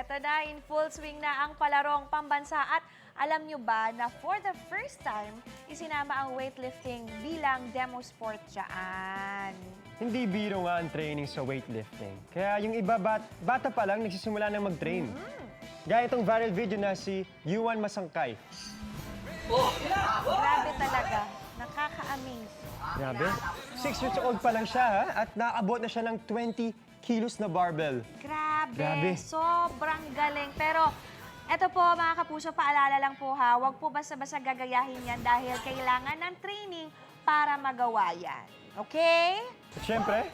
Eto na, in full swing na ang palarong pambansa at alam nyo ba na for the first time, isinama ang weightlifting bilang demo sport dyan. Hindi biro nga ang training sa weightlifting. Kaya yung iba bata pa lang nagsisimula na mag-train. Gaya itong viral video na si Yuan Masangkay. Grabe talaga. Nakaka-amaze. Grabe. 6 years old pa lang siya ha? At nakaabot na siya ng 20 kilos na barbell. Grabe. Sobrang galing. Pero eto po mga kapuso, paalala lang po ha, huwag po basta-basta gagayahin yan dahil kailangan ng training para magawa yan. Okay? At syempre,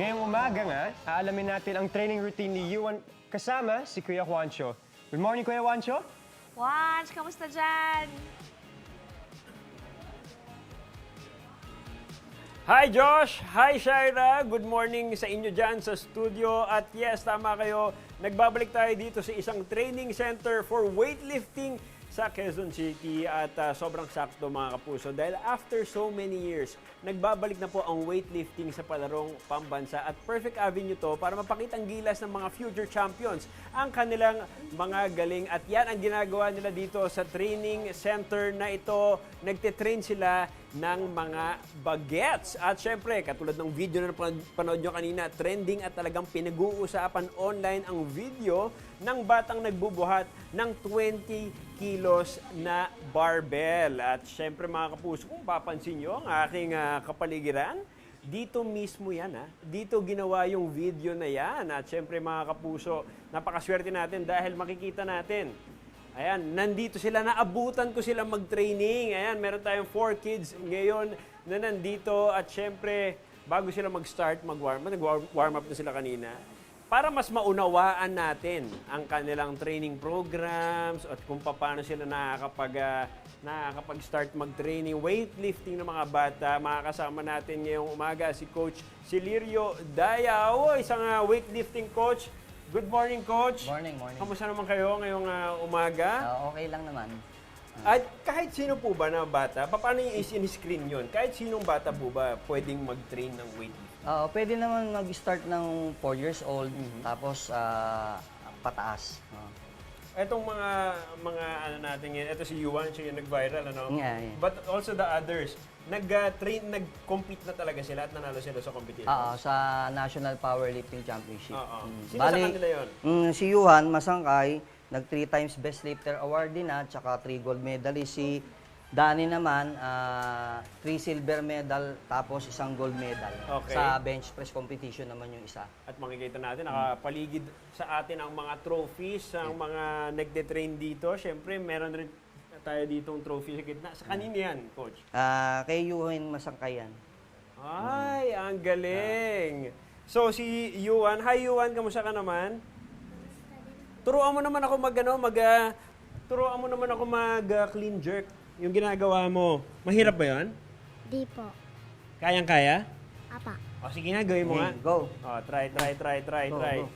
ngayong umaga nga, aalamin natin ang training routine ni Yuan kasama si Kuya Juancho. Good morning, Kuya Juancho. Wanch, kamusta dyan? Hi Josh! Hi Shaira! Good morning sa inyo dyan sa studio. At yes, tama kayo, nagbabalik tayo dito sa isang training center for weightlifting sa Quezon City. At sobrang sakto mga kapuso dahil after so many years, nagbabalik na po ang weightlifting sa palarong pambansa. At perfect avenue to para mapakita ang gilas ng mga future champions ang kanilang mga galing. At yan ang ginagawa nila dito sa training center na ito. Nagtitrain sila ng mga bagets. At syempre, katulad ng video na panood nyo kanina, trending at talagang pinag-uusapan online ang video ng batang nagbubuhat ng 20 kilos na barbell. At syempre mga kapuso, kung papansin nyo ang aking kapaligiran, dito mismo yan ha. Dito ginawa yung video na yan. At syempre mga kapuso, napakaswerte natin dahil makikita natin. Ayan, nandito sila, naabutan ko sila mag-training. Ayan, meron tayong 4 kids ngayon na nandito. At syempre, bago sila mag-start, nag-warm up na sila kanina. Para mas maunawaan natin ang kanilang training programs at kung paano sila nakakapag-start mag-training, weightlifting ng mga bata. Makakasama natin ngayong umaga si Coach Cilirio Dayao, isang weightlifting coach. Good morning, Coach. Morning. Kamusta naman kayo ngayong umaga? Okay lang naman. At kahit sino po ba na bata, paano yung in-screen yun? Kahit sinong bata po ba pwedeng mag-train ng weightlifting? Pwede naman mag-start ng 4 years old, tapos pataas. Etong mga ano natin ngayon, ito si Yuan, siya yung nag-viral, ano? Yeah. But also the others, nag-compete na talaga sila at nanalo sila sa competition. Sa National Powerlifting Championship. Sino sa kanila yun? Si Yuhan Masangkay, nag 3 times Best Lifter Award din tsaka 3 gold medalist. Si Danny naman, 3 silver medal, tapos 1 gold medal. Okay. Sa bench press competition naman yung isa. At makikita natin, nakapaligid sa atin ang mga trophies, ang mga nagde-train dito. Siyempre, meron rin tayo ditong trophy sa gitna. Sa kanina yan, Coach? Kay Yuhan Masangkay yan. Ay, ang galing! So, si Yuan. Hi, Yuan. Kamusta ka naman? Turuan mo naman ako mag-clean jerk. Yung ginagawa mo. Mahirap ba yun? Di po. Kayang-kaya? Apa. O, sige nga, gawin mo nga. Go. O, try. Go.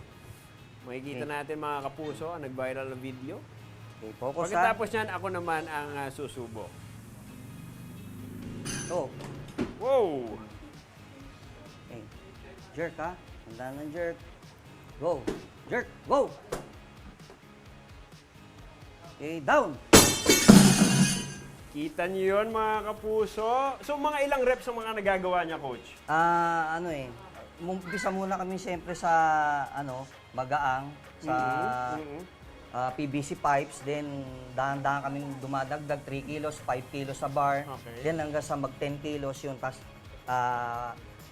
Makikita natin mga kapuso, ang nag-viral na video. Okay, focus Pagkatapos niyan, ako naman ang susubok. Wow! Okay. Jerk Tandaan ng jerk. Go. Jerk. Go. Okay, down. Kita niyo yun mga kapuso. So mga ilang reps ang mga nagagawa niya, Coach? Umpisa muna kami siyempre sa magaang, sa PVC pipes, then dahan-dahan kaming dumadagdag 3 kilos, 5 kilos sa bar, Okay. then hanggang sa mag 10 kilos yun, tapos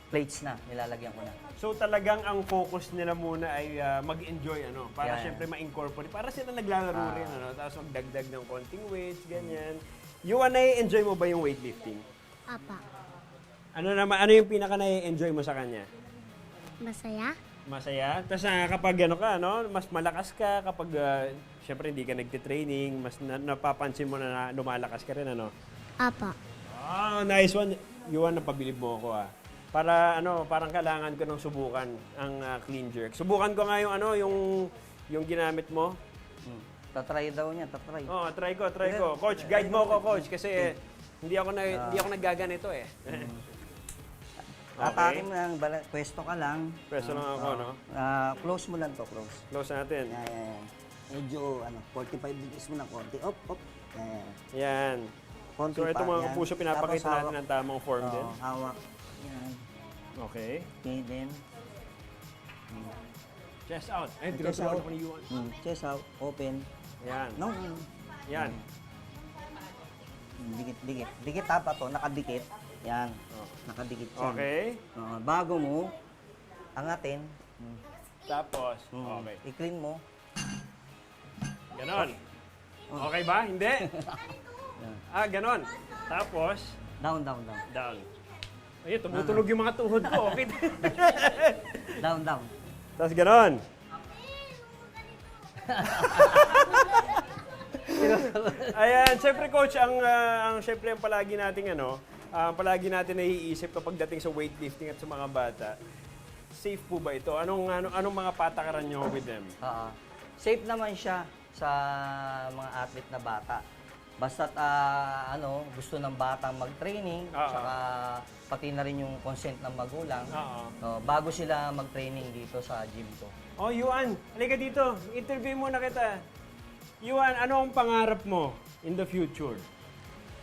plates na, nilalagyan ko na. So talagang ang focus nila muna ay mag-enjoy, para Yeah. siyempre ma-incorporate. Para sila naglalaro rin, tapos magdagdag ng konting weights, ganyan. Yuan, nai-enjoy mo ba yung weightlifting? Apa. Ano yung pinaka nai-enjoy mo sa kanya? Masaya? Masaya? Tapos kapag mas malakas ka, kapag siyempre hindi ka nagtitraining, mas napapansin mo na lumalakas ka rin, Apa. Nice one. Yuan, napabilib mo ako, parang kailangan ko nang subukan ang clean jerk. Subukan ko nga yung ginamit mo. Tatry daw niya, tatry. Try ko. Coach, guide mo ako, Coach, kasi hindi ako naggaganito eh. Atake mo lang, pwesto ka lang. Pwesto lang ako, no? Close mo lang to, close. Close natin. Yan. Medyo, 45 degrees mo na konti. Op. Yan. Yan. Konti So, ito pa, mga yan. kapuso, pinapakita Tapos, natin ang tamang form din. Hawak. Yan. Okay. Okay, then. Chest out. Ay, Chest tinutulungan out. ako ni Yuan. Chest out, open. Yan. No. Yan. Dikit. Dikit pa to, nakadikit. Yan. Oh. Nakadikit yan. Okay. Bago mo, angatin. Tapos, okay. I-clean mo. Ganon. Okay ba? Hindi? Ganon. Tapos, Down. down. Ayun, tumutunog yung mga tuhod ko. Okay. Down. Tapos ganon. Ayan, siyempre coach, siyempre ang palagi nating palagi natin naiisip kapag dating sa weightlifting at sa mga bata, safe po ba ito? Anong mga patakaran nyo with them? Safe naman siya sa mga athlete na bata. Basta't gusto ng batang mag-training, saka pati na rin yung consent ng magulang, bago sila mag-training dito sa gym ko. Oh, Yuan, halika dito. Interview muna kita. Yuan, ano ang pangarap mo in the future?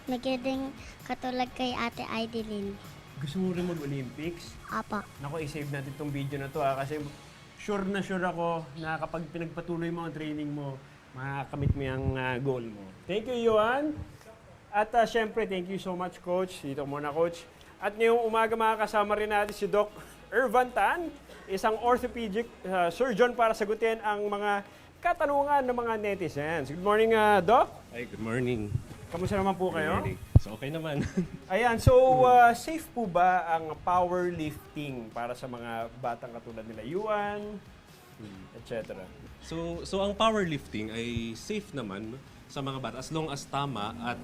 Nagiging katulad kay Ate Aidelin. Gusto mo rin mag-Olympics? Apa. Naku, i-save natin itong video na to kasi sure ako na kapag pinagpatuloy mo ang training mo, makakamit mo yung goal mo. Thank you, Yuan. At syempre, thank you so much, Coach. Dito muna, Coach. At ngayong umaga makakasama rin natin si Doc Irvan Tan, isang orthopedic surgeon para sagutin ang mga katanungan ng mga netizens. Good morning, Doc. Ay, good morning. Kamusta naman po kayo? Good morning. So, okay naman. Ayan, so safe po ba ang powerlifting para sa mga batang katulad nila Yuan, etc.? So ang powerlifting ay safe naman sa mga bata as long as tama at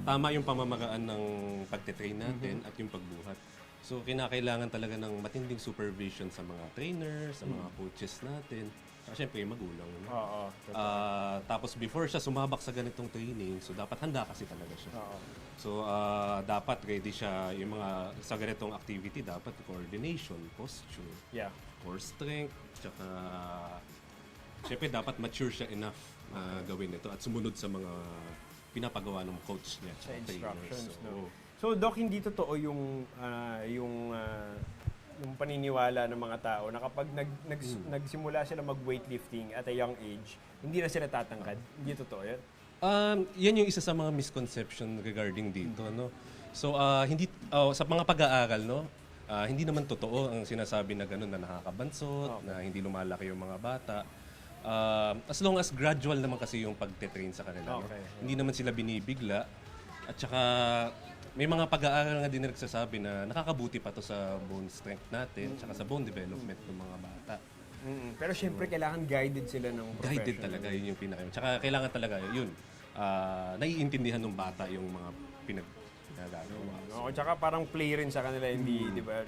tama yung pamamagaan ng pagte-train natin at yung pagbuhat. So kinakailangan talaga ng matinding supervision sa mga trainers, sa mga coaches natin. Saka syempre yung magulang. No? Oo. Tapos before siya sumabak sa ganitong training, so dapat handa kasi talaga siya. So dapat ready siya yung mga sa ganitong activity, dapat coordination, posture, Yeah. core strength, tsaka syempre dapat mature siya enough gawin ito at sumunod sa mga pinapagawa ng coach niya. Sa tsaka instructions, trainers. no? So, Doc, hindi totoo yung paniniwala ng mga tao na kapag nagsimula sila mag-weightlifting at a young age, hindi na sila tatangkad. Hindi totoo yan? Yan yung isa sa mga misconception regarding dito, no? So hindi sa mga pag-aaral, no? Hindi naman totoo ang sinasabi na gano'n na nakakabansot, na hindi lumalaki yung mga bata. As long as gradual naman kasi yung pagte-train sa kanila, no? Hindi naman sila binibigla. At saka may mga pag-aaral nga din na nagsasabi na nakakabuti pa to sa bone strength natin, saka sa bone development ng mga bata. Pero syempre, kailangan guided sila ng professional. Guided talaga, yun yung pinaka. Tsaka kailangan talaga yun, naiintindihan ng bata yung mga pinagagawa. Oo, tsaka parang play rin sa kanila, hindi, di ba?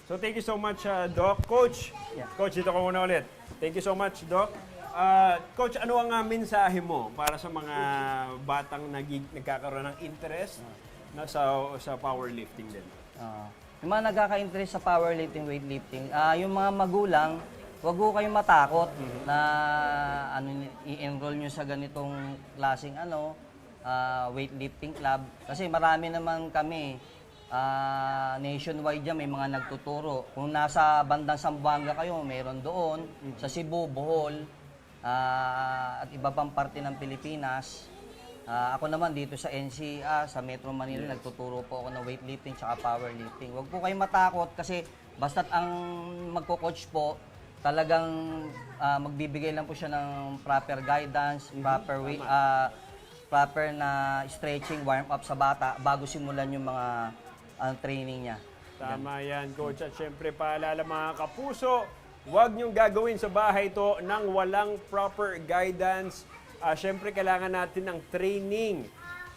So, thank you so much, Doc. Coach, Coach, dito ko muna ulit. Thank you so much, Doc. Coach, ano ang mensahe mo para sa mga batang nagkakaroon ng interest na sa powerlifting din? Yung mga nagkaka-interest sa powerlifting, weightlifting, yung mga magulang, wag ko kayong matakot na i-enroll nyo sa ganitong klaseng weightlifting club. Kasi marami naman kami, nationwide dyan, may mga nagtuturo. Kung nasa bandang Zamboanga kayo, mayroon doon. Sa Cebu, Bohol, at iba pang parte ng Pilipinas. Ako naman dito sa NCA, sa Metro Manila, nagtuturo po ako ng weightlifting at powerlifting. Huwag po kayong matakot kasi basta't ang magko-coach po, talagang magbibigay lang po siya ng proper guidance, proper na stretching, warm up sa bata bago simulan yung mga training niya. Tama yan, Coach. At syempre, paalala mga kapuso, huwag niyong gagawin sa bahay ito nang walang proper guidance. Syempre, kailangan natin ng training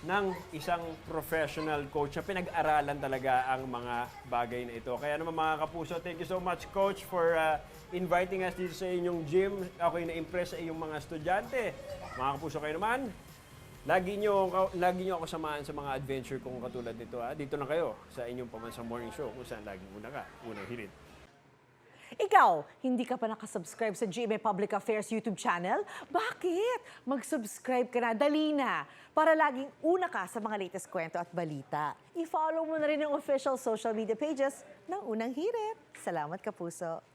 ng isang professional coach na pinag-aralan talaga ang mga bagay na ito. Kaya naman mga kapuso, thank you so much, Coach, for inviting us dito sa inyong gym. Ako'y na-impress sa iyong mga estudyante. Mga kapuso, kayo naman, Lagi nyo ako samahan sa mga adventure kong katulad nito. Dito lang kayo sa inyong Pamansang Morning Show kung saan laging unang hirit. Ikaw, hindi ka pa nakasubscribe sa GMA Public Affairs YouTube channel? Bakit? Mag-subscribe ka na, dali na, para laging una ka sa mga latest kwento at balita. I-follow mo na rin ang official social media pages ng Unang Hirit. Salamat, Kapuso.